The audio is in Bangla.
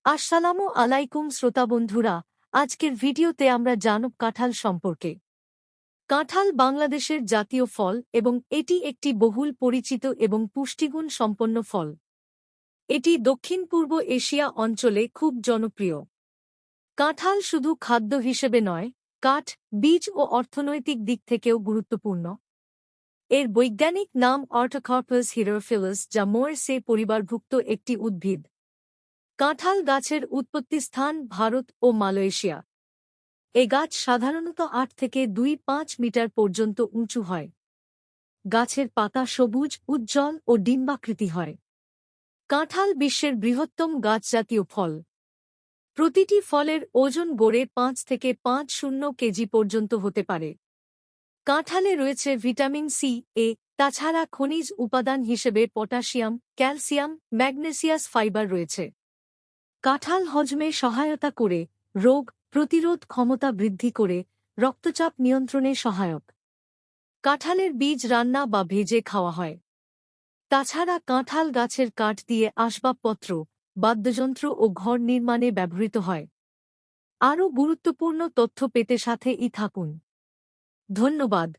আসসালামু আলাইকুম শ্রোতা বন্ধুরা, আজকের ভিডিওতে আমরা জানব কাঁঠাল সম্পর্কে। কাঁঠাল বাংলাদেশের জাতীয় ফল এবং এটি একটি বহুল পরিচিত এবং পুষ্টিগুণ সম্পন্ন ফল। এটি দক্ষিণ পূর্ব এশিয়া অঞ্চলে খুব জনপ্রিয়। কাঁঠাল শুধু খাদ্য হিসেবে নয়, কাঠ, বীজ ও অর্থনৈতিক দিক থেকেও গুরুত্বপূর্ণ। এর বৈজ্ঞানিক নাম অর্টোকার্পাস হিরোফিলাস, যা মোয়ারসে পরিবারভুক্ত একটি উদ্ভিদ। কাঁঠাল গাছের উৎপত্তিস্থান ভারত ও মালয়েশিয়া। এ গাছ সাধারণত ৮ থেকে ২-৫ মিটার পর্যন্ত উঁচু হয়। গাছের পাতা সবুজ, উজ্জ্বল ও ডিম্বাকৃতি হয়। কাঁঠাল বিশ্বের বৃহত্তম গাছজাতীয় ফল। প্রতিটি ফলের ওজন গড়ে ৫ থেকে ৫০ কেজি পর্যন্ত হতে পারে। কাঁঠালে রয়েছে ভিটামিন সি, এ, তাছাড়া খনিজ উপাদান হিসেবে পটাশিয়াম, ক্যালসিয়াম, ম্যাগনেসিয়াস ফাইবার রয়েছে। কাঁঠাল হজমে সহায়তা করে, রোগ প্রতিরোধ ক্ষমতা বৃদ্ধি করে, রক্তচাপ নিয়ন্ত্রণে সহায়ক। কাঁঠালের বীজ রান্না বা ভেজে খাওয়া হয়। তাছাড়া কাঁঠাল গাছের কাঠ দিয়ে আসবাবপত্র, বাদ্যযন্ত্র ও ঘর নির্মাণে ব্যবহৃত হয়। আরও গুরুত্বপূর্ণ তথ্য পেতে সাথেই থাকুন। ধন্যবাদ।